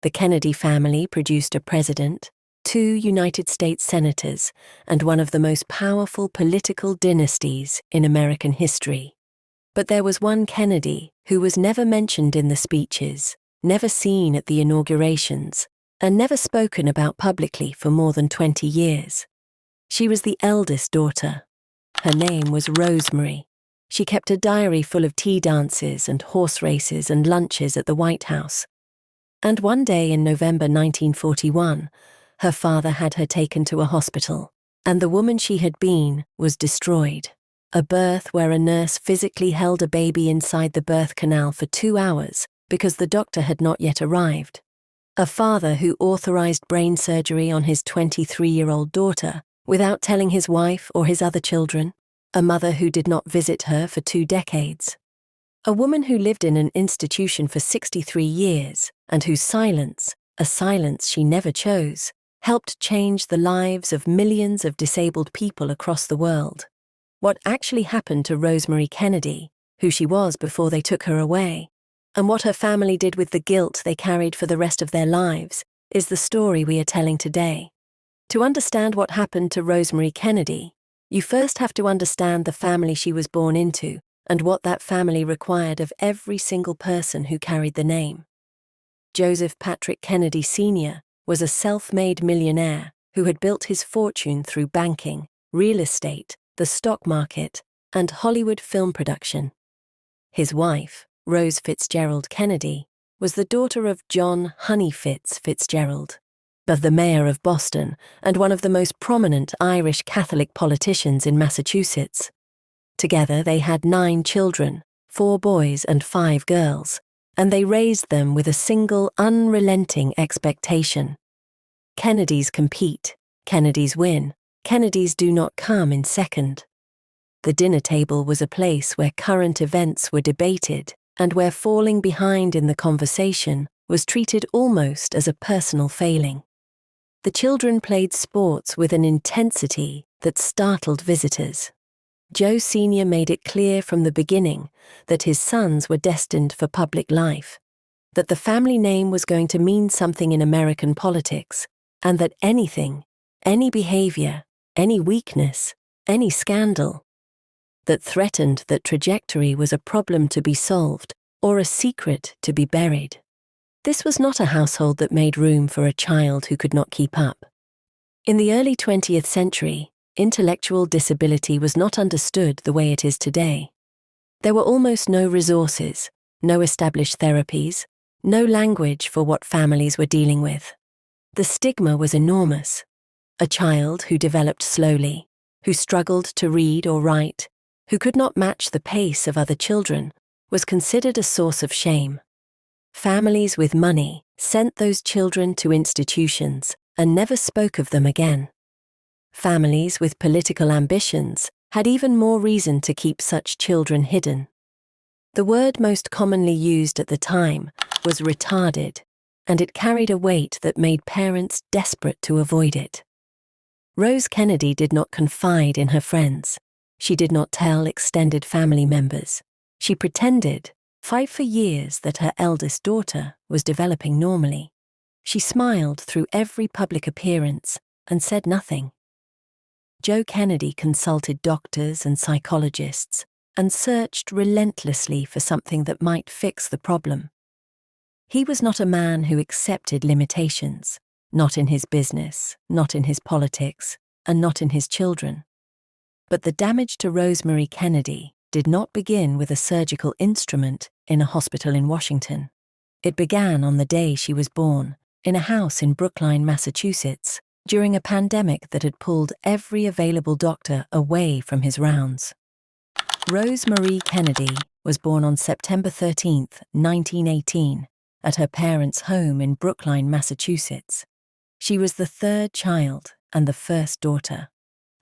The Kennedy family produced a president, 2 United States senators, and one of the most powerful political dynasties in American history. But there was one Kennedy who was never mentioned in the speeches, never seen at the inaugurations, and never spoken about publicly for more than 20 years. She was the eldest daughter. Her name was Rosemary. She kept a diary full of tea dances and horse races and lunches at the White House. And one day in November 1941, her father had her taken to a hospital, and the woman she had been was destroyed. A birth where a nurse physically held a baby inside the birth canal for 2 hours because the doctor had not yet arrived. A father who authorized brain surgery on his 23-year-old daughter without telling his wife or his other children. A mother who did not visit her for 2 decades. A woman who lived in an institution for 63 years and whose silence, a silence she never chose, helped change the lives of millions of disabled people across the world. What actually happened to Rosemary Kennedy, who she was before they took her away, and what her family did with the guilt they carried for the rest of their lives, is the story we are telling today. To understand what happened to Rosemary Kennedy, you first have to understand the family she was born into and what that family required of every single person who carried the name. Joseph Patrick Kennedy Sr. was a self-made millionaire who had built his fortune through banking, real estate, the stock market, and Hollywood film production. His wife, Rose Fitzgerald Kennedy, was the daughter of John "Honey" Fitzgerald, of the mayor of Boston and one of the most prominent Irish Catholic politicians in Massachusetts. Together they had 9 children, 4 boys and 5 girls, and they raised them with a single unrelenting expectation. Kennedys compete, Kennedys win, Kennedys do not come in second. The dinner table was a place where current events were debated and where falling behind in the conversation was treated almost as a personal failing. The children played sports with an intensity that startled visitors. Joe Sr. made it clear from the beginning that his sons were destined for public life, that the family name was going to mean something in American politics, and that anything, any behavior, any weakness, any scandal that threatened that trajectory was a problem to be solved or a secret to be buried. This was not a household that made room for a child who could not keep up. In the early 20th century, intellectual disability was not understood the way it is today. There were almost no resources, no established therapies, no language for what families were dealing with. The stigma was enormous. A child who developed slowly, who struggled to read or write, who could not match the pace of other children, was considered a source of shame. Families with money sent those children to institutions and never spoke of them again. Families with political ambitions had even more reason to keep such children hidden. The word most commonly used at the time was retarded, and it carried a weight that made parents desperate to avoid it. Rose Kennedy did not confide in her friends. She did not tell extended family members. She pretended, fight for years, that her eldest daughter was developing normally. She smiled through every public appearance and said nothing. Joe Kennedy consulted doctors and psychologists and searched relentlessly for something that might fix the problem. He was not a man who accepted limitations, not in his business, not in his politics, and not in his children. But the damage to Rosemary Kennedy did not begin with a surgical instrument in a hospital in Washington. It began on the day she was born, in a house in Brookline, Massachusetts, during a pandemic that had pulled every available doctor away from his rounds. Rosemary Kennedy was born on September 13, 1918, at her parents' home in Brookline, Massachusetts. She was the 3rd child and the first daughter.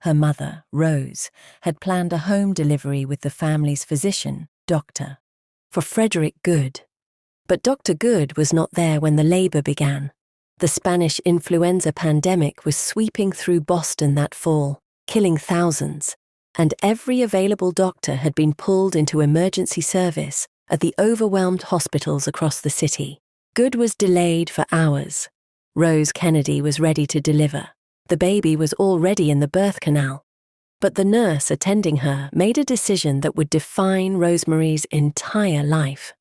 Her mother, Rose, had planned a home delivery with the family's physician, Dr. for Frederick Good. But Dr. Good was not there when the labor began. The Spanish influenza pandemic was sweeping through Boston that fall, killing thousands, and every available doctor had been pulled into emergency service at the overwhelmed hospitals across the city. Good was delayed for hours. Rose Kennedy was ready to deliver. The baby was already in the birth canal. But the nurse attending her made a decision that would define Rosemary's entire life.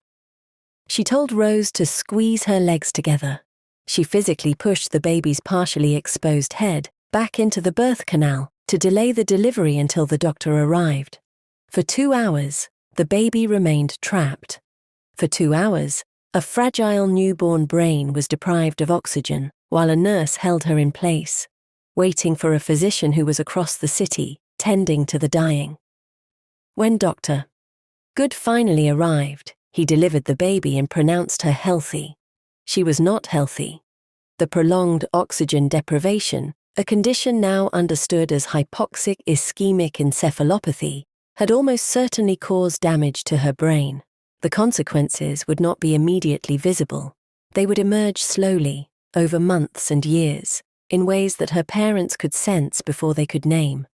She told Rose to squeeze her legs together. She physically pushed the baby's partially exposed head back into the birth canal to delay the delivery until the doctor arrived. For 2 hours, the baby remained trapped. For 2 hours, a fragile newborn brain was deprived of oxygen while a nurse held her in place, waiting for a physician who was across the city, tending to the dying. When Dr. Good finally arrived, he delivered the baby and pronounced her healthy. She was not healthy. The prolonged oxygen deprivation, a condition now understood as hypoxic ischemic encephalopathy, had almost certainly caused damage to her brain. The consequences would not be immediately visible. They would emerge slowly, over months and years, in ways that her parents could sense before they could name.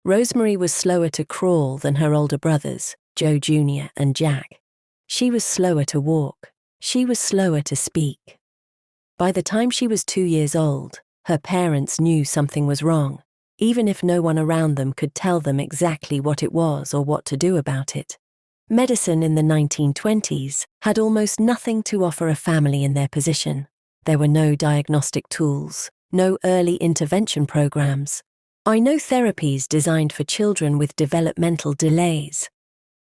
Rosemary was slower to crawl than her older brothers, Joe Jr. and Jack. She was slower to walk. She was slower to speak. By the time she was 2 years old, her parents knew something was wrong, even if no one around them could tell them exactly what it was or what to do about it. Medicine in the 1920s had almost nothing to offer a family in their position. There were no diagnostic tools, no early intervention programs, no therapies designed for children with developmental delays.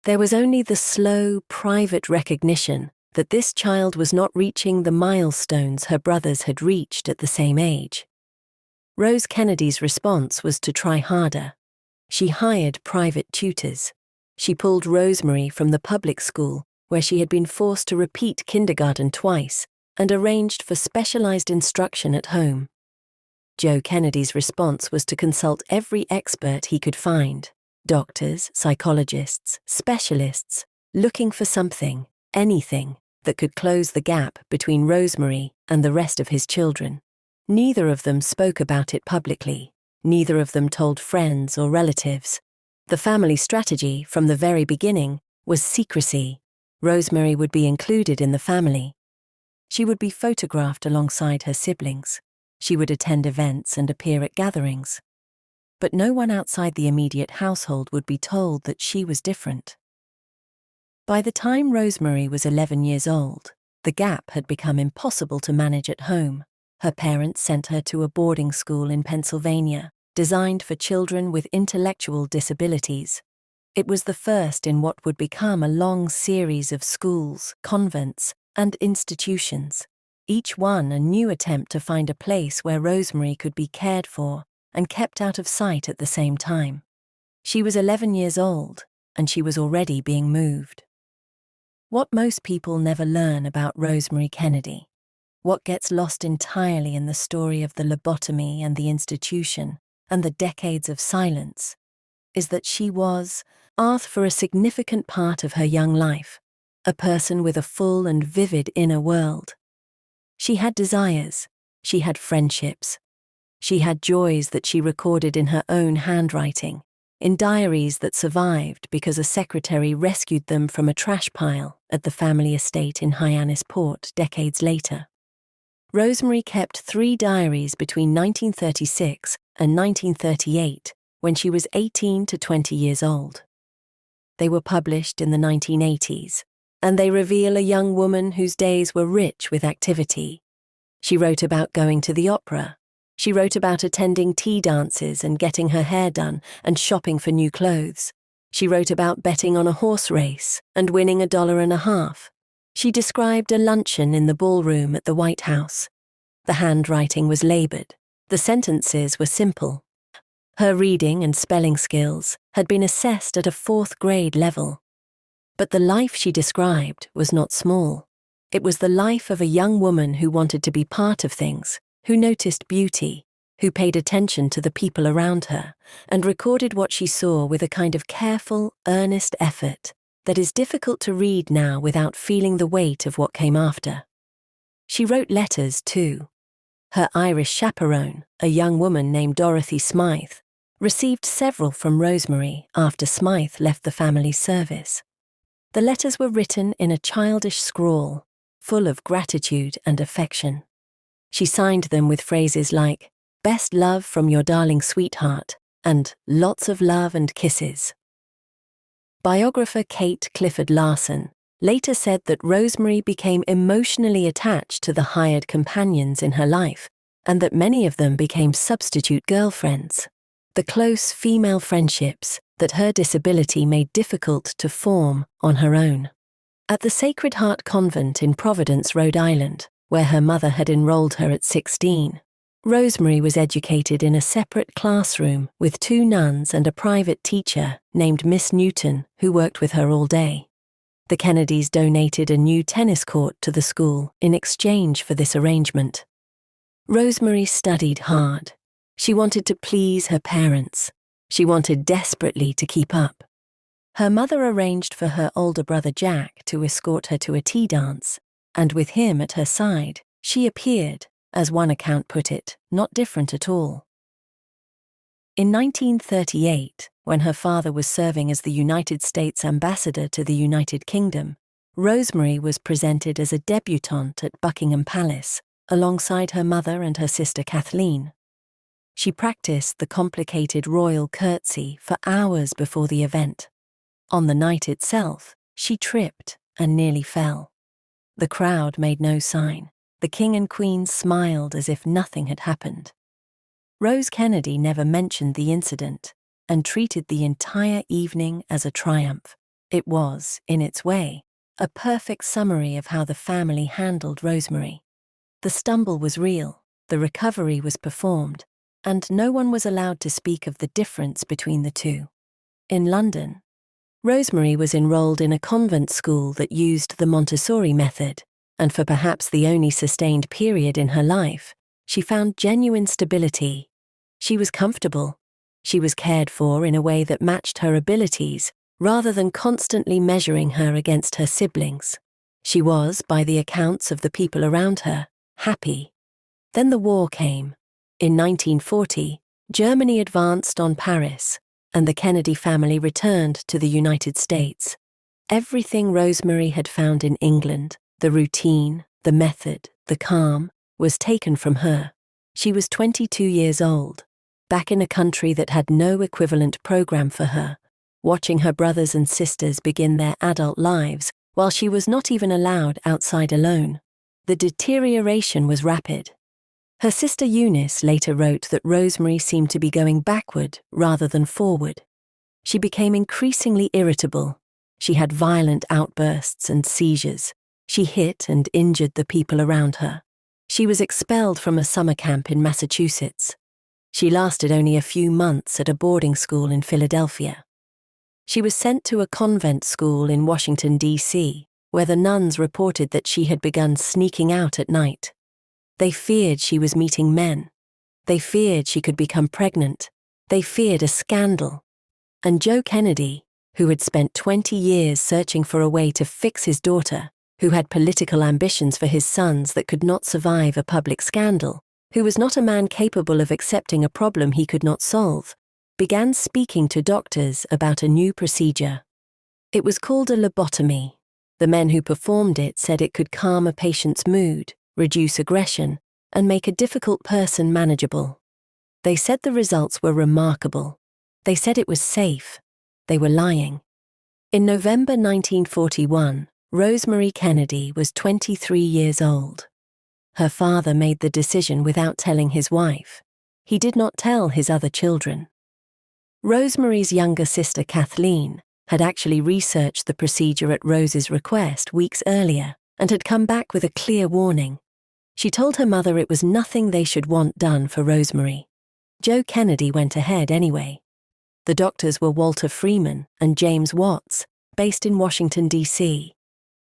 There was only the slow, private recognition that this child was not reaching the milestones her brothers had reached at the same age. Rose Kennedy's response was to try harder. She hired private tutors. She pulled Rosemary from the public school, where she had been forced to repeat kindergarten twice, and arranged for specialized instruction at home. Joe Kennedy's response was to consult every expert he could find, doctors, psychologists, specialists, looking for something, anything, that could close the gap between Rosemary and the rest of his children. Neither of them spoke about it publicly. Neither of them told friends or relatives. The family strategy, from the very beginning, was secrecy. Rosemary would be included in the family. She would be photographed alongside her siblings. She would attend events and appear at gatherings. But no one outside the immediate household would be told that she was different. By the time Rosemary was 11 years old, the gap had become impossible to manage at home. Her parents sent her to a boarding school in Pennsylvania, designed for children with intellectual disabilities. It was the first in what would become a long series of schools, convents, and institutions, each one a new attempt to find a place where Rosemary could be cared for and kept out of sight at the same time. She was 11 years old, and she was already being moved. What most people never learn about Rosemary Kennedy, what gets lost entirely in the story of the lobotomy and the institution and the decades of silence, is that she was, for a significant part of her young life, a person with a full and vivid inner world. She had desires, she had friendships, she had joys that she recorded in her own handwriting, in diaries that survived because a secretary rescued them from a trash pile at the family estate in Hyannisport decades later. Rosemary kept 3 diaries between 1936 and 1938 when she was 18 to 20 years old. They were published in the 1980s, and they reveal a young woman whose days were rich with activity. She wrote about going to the opera. She wrote about attending tea dances and getting her hair done and shopping for new clothes. She wrote about betting on a horse race and winning $1.50. She described a luncheon in the ballroom at the White House. The handwriting was labored. The sentences were simple. Her reading and spelling skills had been assessed at a 4th grade level. But the life she described was not small. It was the life of a young woman who wanted to be part of things, who noticed beauty, who paid attention to the people around her, and recorded what she saw with a kind of careful, earnest effort that is difficult to read now without feeling the weight of what came after. She wrote letters, too. Her Irish chaperone, a young woman named Dorothy Smythe, received several from Rosemary after Smythe left the family service. The letters were written in a childish scrawl, full of gratitude and affection. She signed them with phrases like, "Best love from your darling sweetheart," and "Lots of love and kisses." Biographer Kate Clifford Larson later said that Rosemary became emotionally attached to the hired companions in her life, and that many of them became substitute girlfriends. The close female friendships that her disability made difficult to form on her own. At the Sacred Heart Convent in Providence, Rhode Island, where her mother had enrolled her at 16, Rosemary was educated in a separate classroom with 2 nuns and a private teacher named Miss Newton who worked with her all day. The Kennedys donated a new tennis court to the school in exchange for this arrangement. Rosemary studied hard. She wanted to please her parents. She wanted desperately to keep up. Her mother arranged for her older brother Jack to escort her to a tea dance, and with him at her side, she appeared, as one account put it, not different at all. In 1938, when her father was serving as the United States ambassador to the United Kingdom, Rosemary was presented as a debutante at Buckingham Palace, alongside her mother and her sister Kathleen. She practiced the complicated royal curtsy for hours before the event. On the night itself, she tripped and nearly fell. The crowd made no sign. The King and Queen smiled as if nothing had happened. Rose Kennedy never mentioned the incident and treated the entire evening as a triumph. It was, in its way, a perfect summary of how the family handled Rosemary. The stumble was real, the recovery was performed, and no one was allowed to speak of the difference between the two. In London, Rosemary was enrolled in a convent school that used the Montessori method, and for perhaps the only sustained period in her life, she found genuine stability. She was comfortable. She was cared for in a way that matched her abilities, rather than constantly measuring her against her siblings. She was, by the accounts of the people around her, happy. Then the war came. In 1940, Germany advanced on Paris, and the Kennedy family returned to the United States. Everything Rosemary had found in England, the routine, the method, the calm, was taken from her. She was 22 years old, back in a country that had no equivalent program for her, watching her brothers and sisters begin their adult lives while she was not even allowed outside alone. The deterioration was rapid. Her sister Eunice later wrote that Rosemary seemed to be going backward rather than forward. She became increasingly irritable. She had violent outbursts and seizures. She hit and injured the people around her. She was expelled from a summer camp in Massachusetts. She lasted only a few months at a boarding school in Philadelphia. She was sent to a convent school in Washington, D.C., where the nuns reported that she had begun sneaking out at night. They feared she was meeting men. They feared she could become pregnant. They feared a scandal. And Joe Kennedy, who had spent 20 years searching for a way to fix his daughter, who had political ambitions for his sons that could not survive a public scandal, who was not a man capable of accepting a problem he could not solve, began speaking to doctors about a new procedure. It was called a lobotomy. The men who performed it said it could calm a patient's mood, reduce aggression, and make a difficult person manageable. They said the results were remarkable. They said it was safe. They were lying. In November 1941, Rosemary Kennedy was 23 years old. Her father made the decision without telling his wife. He did not tell his other children. Rosemary's younger sister Kathleen had actually researched the procedure at Rose's request weeks earlier and had come back with a clear warning. She told her mother it was nothing they should want done for Rosemary. Joe Kennedy went ahead anyway. The doctors were Walter Freeman and James Watts, based in Washington, D.C.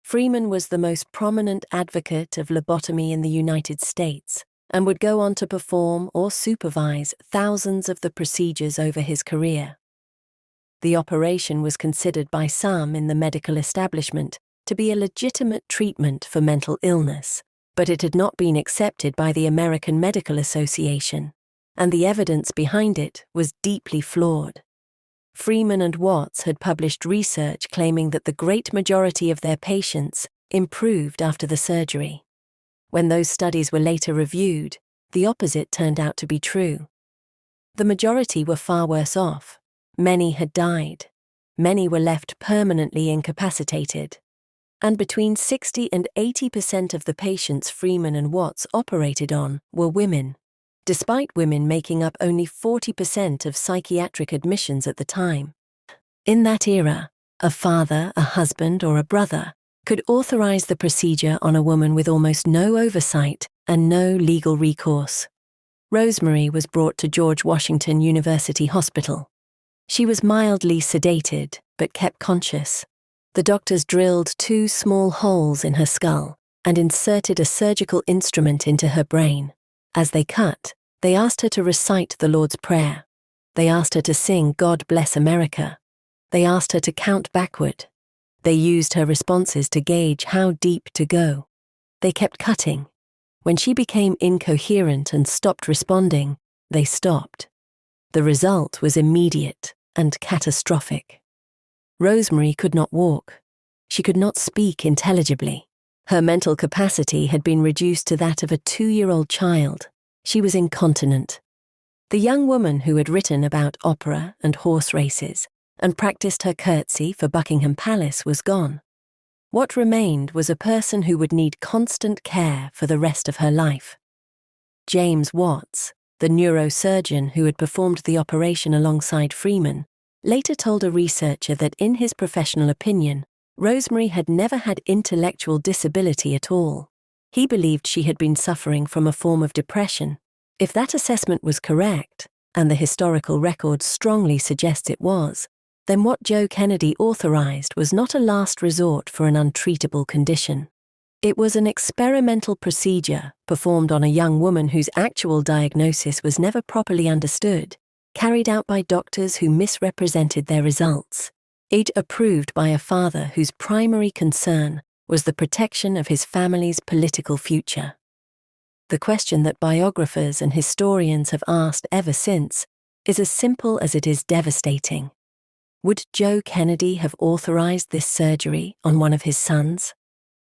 Freeman was the most prominent advocate of lobotomy in the United States and would go on to perform or supervise thousands of the procedures over his career. The operation was considered by some in the medical establishment to be a legitimate treatment for mental illness, but it had not been accepted by the American Medical Association, and the evidence behind it was deeply flawed. Freeman and Watts had published research claiming that the great majority of their patients improved after the surgery. When those studies were later reviewed, the opposite turned out to be true. The majority were far worse off. Many had died. Many were left permanently incapacitated. And between 60 and 80% of the patients Freeman and Watts operated on were women, despite women making up only 40% of psychiatric admissions at the time. In that era, a father, a husband, or a brother could authorize the procedure on a woman with almost no oversight and no legal recourse. Rosemary was brought to George Washington University Hospital. She was mildly sedated, but kept conscious. The doctors drilled 2 small holes in her skull and inserted a surgical instrument into her brain. As they cut, they asked her to recite the Lord's Prayer. They asked her to sing God Bless America. They asked her to count backward. They used her responses to gauge how deep to go. They kept cutting. When she became incoherent and stopped responding, they stopped. The result was immediate and catastrophic. Rosemary could not walk. She could not speak intelligibly. Her mental capacity had been reduced to that of a 2-year-old child. She was incontinent. The young woman who had written about opera and horse races and practiced her curtsy for Buckingham Palace was gone. What remained was a person who would need constant care for the rest of her life. James Watts, the neurosurgeon who had performed the operation alongside Freeman, later told a researcher that in his professional opinion, Rosemary had never had intellectual disability at all. He believed she had been suffering from a form of depression. If that assessment was correct, and the historical record strongly suggests it was, then what Joe Kennedy authorized was not a last resort for an untreatable condition. It was an experimental procedure performed on a young woman whose actual diagnosis was never properly understood, carried out by doctors who misrepresented their results. It approved by a father whose primary concern was the protection of his family's political future. The question that biographers and historians have asked ever since is as simple as it is devastating. Would Joe Kennedy have authorized this surgery on one of his sons?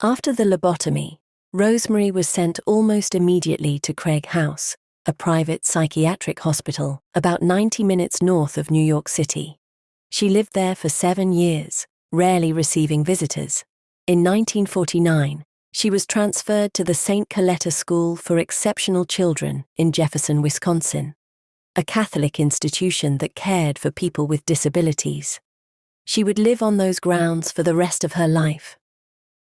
After the lobotomy, Rosemary was sent almost immediately to Craig House, a private psychiatric hospital about 90 minutes north of New York City. She lived there for 7 years, rarely receiving visitors. In 1949, she was transferred to the St. Coletta School for Exceptional Children in Jefferson, Wisconsin, a Catholic institution that cared for people with disabilities. She would live on those grounds for the rest of her life.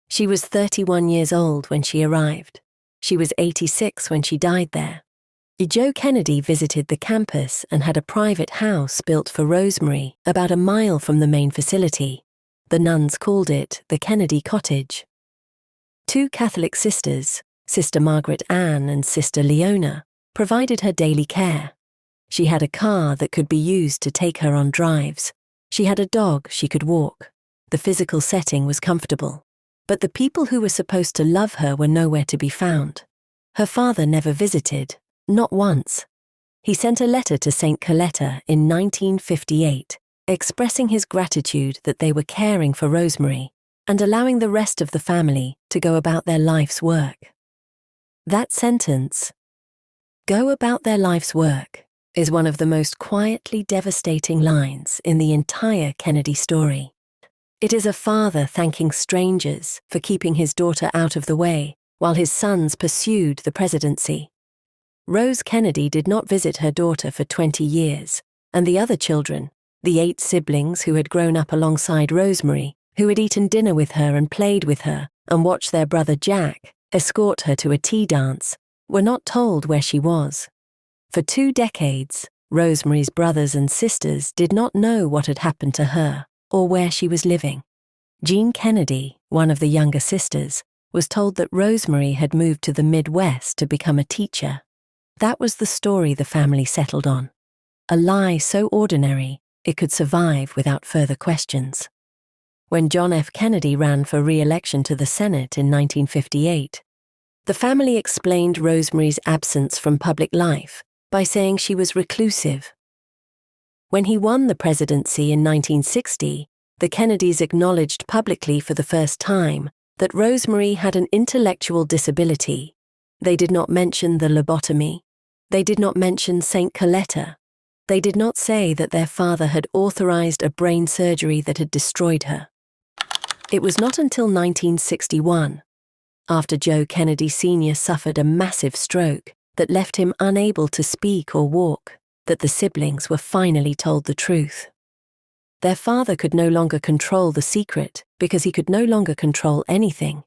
She was 31 years old when she arrived. She was 86 when she died there. Joe Kennedy visited the campus and had a private house built for Rosemary about a mile from the main facility. The nuns called it the Kennedy Cottage. 2 Catholic sisters, Sister Margaret Ann and Sister Leona, provided her daily care. She had a car that could be used to take her on drives. She had a dog she could walk. The physical setting was comfortable. But the people who were supposed to love her were nowhere to be found. Her father never visited, not once. He sent a letter to St. Coletta in 1958, expressing his gratitude that they were caring for Rosemary and allowing the rest of the family to go about their life's work. That sentence, "go about their life's work," is one of the most quietly devastating lines in the entire Kennedy story. It is a father thanking strangers for keeping his daughter out of the way while his sons pursued the presidency. Rose Kennedy did not visit her daughter for 20 years, and the other children, the 8 siblings who had grown up alongside Rosemary, who had eaten dinner with her and played with her and watched their brother Jack escort her to a tea dance, were not told where she was. For 2 decades, Rosemary's brothers and sisters did not know what had happened to her or where she was living. Jean Kennedy, one of the younger sisters, was told that Rosemary had moved to the Midwest to become a teacher. That was the story the family settled on. A lie so ordinary it could survive without further questions. When John F. Kennedy ran for re-election to the Senate in 1958, the family explained Rosemary's absence from public life by saying she was reclusive. When he won the presidency in 1960, the Kennedys acknowledged publicly for the first time that Rosemary had an intellectual disability. They did not mention the lobotomy. They did not mention St. Coletta. They did not say that their father had authorized a brain surgery that had destroyed her. It was not until 1961, after Joe Kennedy Sr. suffered a massive stroke that left him unable to speak or walk, that the siblings were finally told the truth. Their father could no longer control the secret because he could no longer control anything.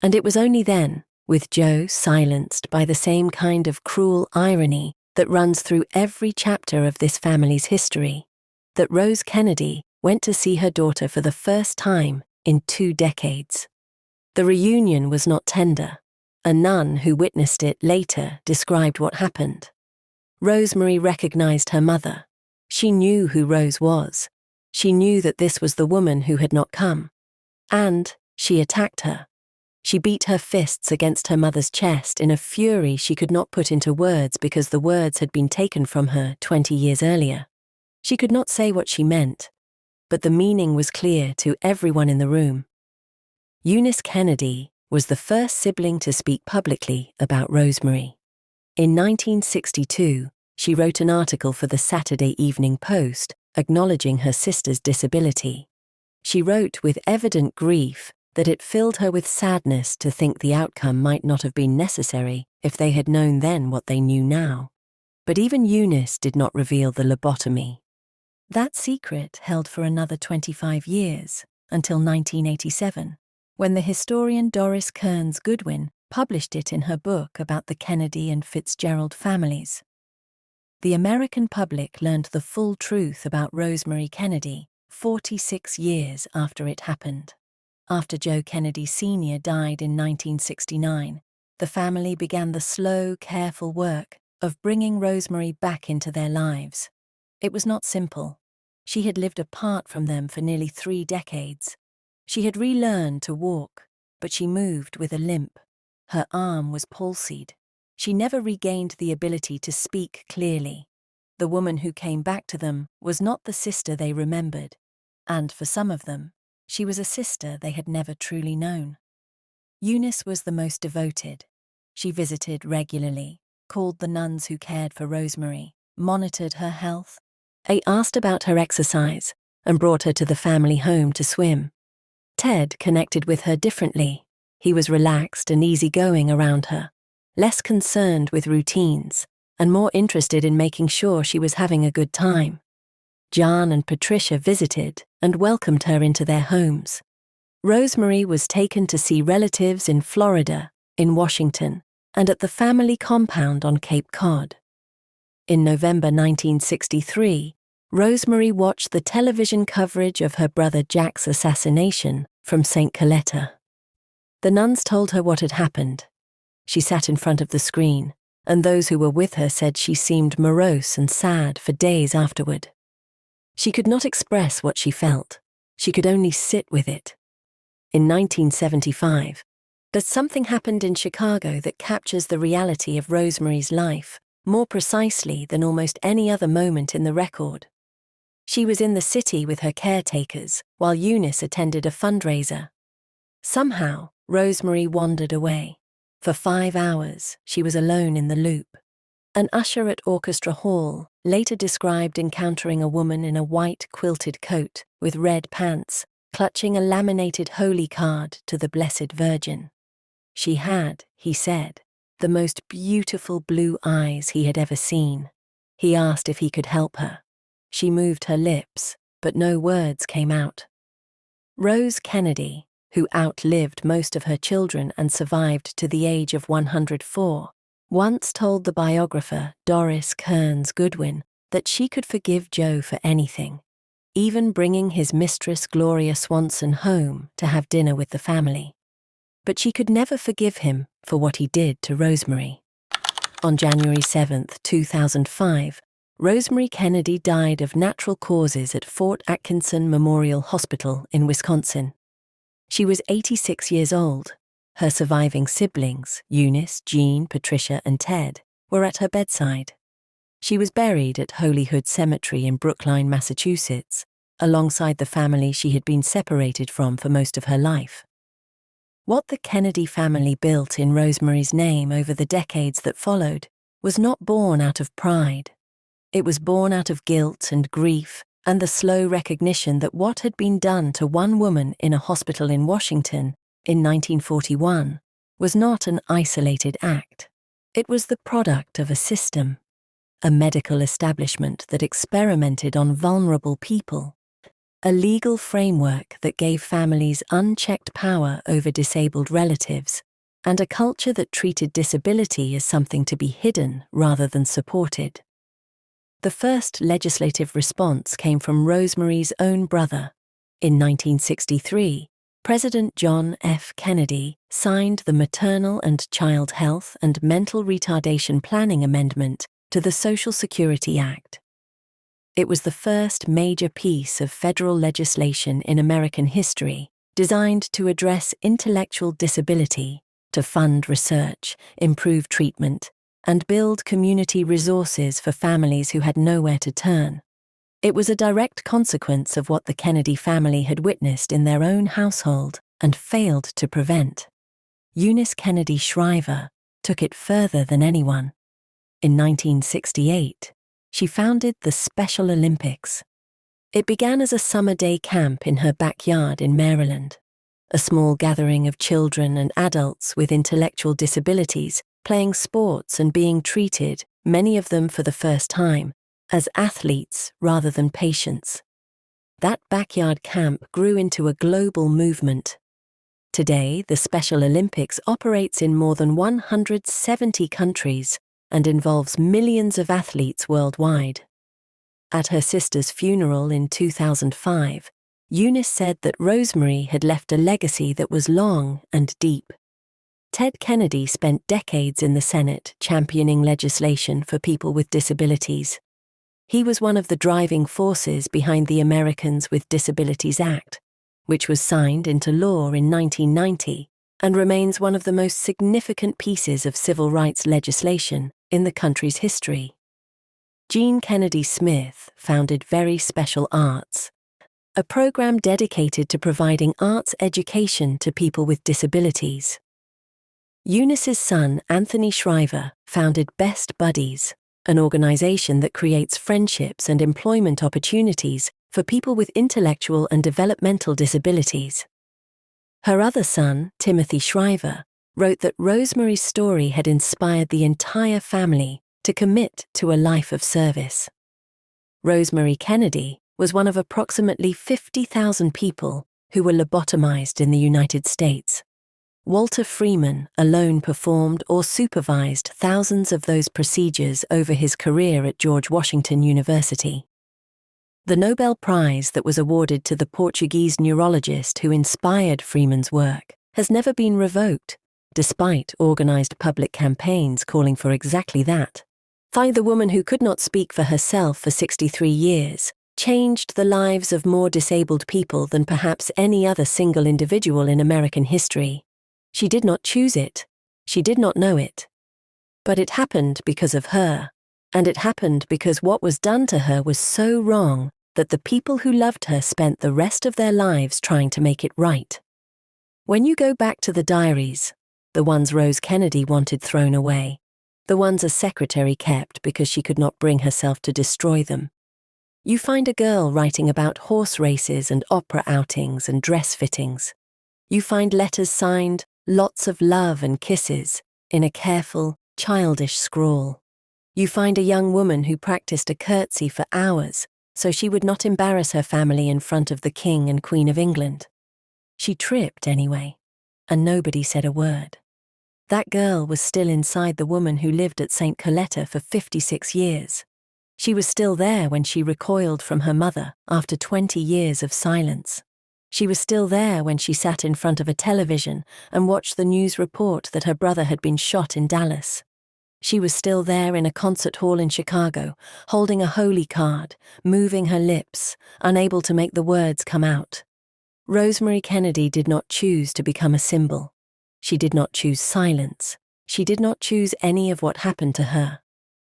And it was only then, with Joe silenced by the same kind of cruel irony that runs through every chapter of this family's history, that Rose Kennedy went to see her daughter for the first time in 2 decades. The reunion was not tender. A nun who witnessed it later described what happened. Rosemary recognized her mother. She knew who Rose was. She knew that this was the woman who had not come. And she attacked her. She beat her fists against her mother's chest in a fury she could not put into words because the words had been taken from her 20 years earlier. She could not say what she meant, but the meaning was clear to everyone in the room. Eunice Kennedy was the first sibling to speak publicly about Rosemary. In 1962, she wrote an article for the Saturday Evening Post acknowledging her sister's disability. She wrote with evident grief that it filled her with sadness to think the outcome might not have been necessary if they had known then what they knew now. But even Eunice did not reveal the lobotomy. That secret held for another 25 years, until 1987, when the historian Doris Kearns Goodwin published it in her book about the Kennedy and Fitzgerald families. The American public learned the full truth about Rosemary Kennedy 46 years after it happened. After Joe Kennedy Sr. died in 1969, the family began the slow, careful work of bringing Rosemary back into their lives. It was not simple. She had lived apart from them for nearly 3 decades. She had relearned to walk, but she moved with a limp. Her arm was palsied. She never regained the ability to speak clearly. The woman who came back to them was not the sister they remembered, and for some of them, she was a sister they had never truly known. Eunice was the most devoted. She visited regularly, called the nuns who cared for Rosemary, monitored her health. They asked about her exercise and brought her to the family home to swim. Ted connected with her differently. He was relaxed and easygoing around her, less concerned with routines, and more interested in making sure she was having a good time. John and Patricia visited and welcomed her into their homes. Rosemary was taken to see relatives in Florida, in Washington, and at the family compound on Cape Cod. In November 1963, Rosemary watched the television coverage of her brother Jack's assassination from St. Coletta. The nuns told her what had happened. She sat in front of the screen, and those who were with her said she seemed morose and sad for days afterward. She could not express what she felt. She could only sit with it. In 1975, something happened in Chicago that captures the reality of Rosemary's life more precisely than almost any other moment in the record. She was in the city with her caretakers while Eunice attended a fundraiser. Somehow, Rosemary wandered away. For 5 hours, she was alone in the loop. An usher at Orchestra Hall later described encountering a woman in a white quilted coat with red pants, clutching a laminated holy card to the Blessed Virgin. She had, he said, the most beautiful blue eyes he had ever seen. He asked if he could help her. She moved her lips, but no words came out. Rose Kennedy, who outlived most of her children and survived to the age of 104, once told the biographer Doris Kearns Goodwin that she could forgive Joe for anything, even bringing his mistress Gloria Swanson home to have dinner with the family. But she could never forgive him for what he did to Rosemary. On January 7, 2005, Rosemary Kennedy died of natural causes at Fort Atkinson Memorial Hospital in Wisconsin. She was 86 years old. Her surviving siblings, Eunice, Jean, Patricia, and Ted, were at her bedside. She was buried at Holyhood Cemetery in Brookline, Massachusetts, alongside the family she had been separated from for most of her life. What the Kennedy family built in Rosemary's name over the decades that followed was not born out of pride. It was born out of guilt and grief and the slow recognition that what had been done to one woman in a hospital in Washington in 1941 was not an isolated act. It was the product of a system, a medical establishment that experimented on vulnerable people, a legal framework that gave families unchecked power over disabled relatives, and a culture that treated disability as something to be hidden rather than supported. The first legislative response came from Rosemary's own brother. In 1963, President John F. Kennedy signed the Maternal and Child Health and Mental Retardation Planning Amendment to the Social Security Act. It was the first major piece of federal legislation in American history designed to address intellectual disability, to fund research, improve treatment, and build community resources for families who had nowhere to turn. It was a direct consequence of what the Kennedy family had witnessed in their own household and failed to prevent. Eunice Kennedy Shriver took it further than anyone. In 1968, she founded the Special Olympics. It began as a summer day camp in her backyard in Maryland, a small gathering of children and adults with intellectual disabilities playing sports and being treated, many of them for the first time, as athletes rather than patients. That backyard camp grew into a global movement. Today, the Special Olympics operates in more than 170 countries and involves millions of athletes worldwide. At her sister's funeral in 2005, Eunice said that Rosemary had left a legacy that was long and deep. Ted Kennedy spent decades in the Senate championing legislation for people with disabilities. He was one of the driving forces behind the Americans with Disabilities Act, which was signed into law in 1990 and remains one of the most significant pieces of civil rights legislation in the country's history. Jean Kennedy Smith founded Very Special Arts, a program dedicated to providing arts education to people with disabilities. Eunice's son, Anthony Shriver, founded Best Buddies, an organization that creates friendships and employment opportunities for people with intellectual and developmental disabilities. Her other son, Timothy Shriver, wrote that Rosemary's story had inspired the entire family to commit to a life of service. Rosemary Kennedy was one of approximately 50,000 people who were lobotomized in the United States. Walter Freeman alone performed or supervised thousands of those procedures over his career at George Washington University. The Nobel Prize that was awarded to the Portuguese neurologist who inspired Freeman's work has never been revoked, despite organized public campaigns calling for exactly that. The woman who could not speak for herself for 63 years changed the lives of more disabled people than perhaps any other single individual in American history. She did not choose it. She did not know it. But it happened because of her, and it happened because what was done to her was so wrong that the people who loved her spent the rest of their lives trying to make it right. When you go back to the diaries, the ones Rose Kennedy wanted thrown away, the ones a secretary kept because she could not bring herself to destroy them, you find a girl writing about horse races and opera outings and dress fittings. You find letters signed, "Lots of love and kisses," in a careful, childish scrawl. You find a young woman who practiced a curtsy for hours so she would not embarrass her family in front of the King and Queen of England. She tripped anyway, and nobody said a word. That girl was still inside the woman who lived at St. Coletta for 56 years. She was still there when she recoiled from her mother after 20 years of silence. She was still there when she sat in front of a television and watched the news report that her brother had been shot in Dallas. She was still there in a concert hall in Chicago, holding a holy card, moving her lips, unable to make the words come out. Rosemary Kennedy did not choose to become a symbol. She did not choose silence. She did not choose any of what happened to her.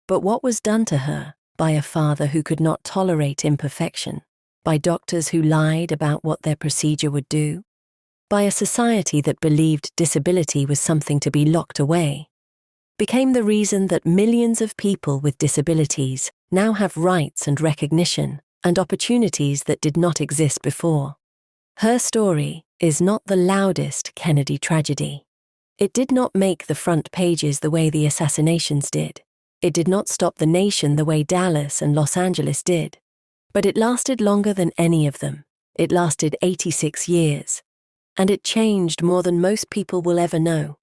But what was done to her by a father who could not tolerate imperfection, by doctors who lied about what their procedure would do, by a society that believed disability was something to be locked away, became the reason that millions of people with disabilities now have rights and recognition and opportunities that did not exist before. Her story is not the loudest Kennedy tragedy. It did not make the front pages the way the assassinations did. It did not stop the nation the way Dallas and Los Angeles did. But it lasted longer than any of them. It lasted 86 years. And it changed more than most people will ever know.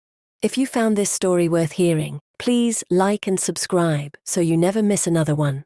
If you found this story worth hearing, please like and subscribe so you never miss another one.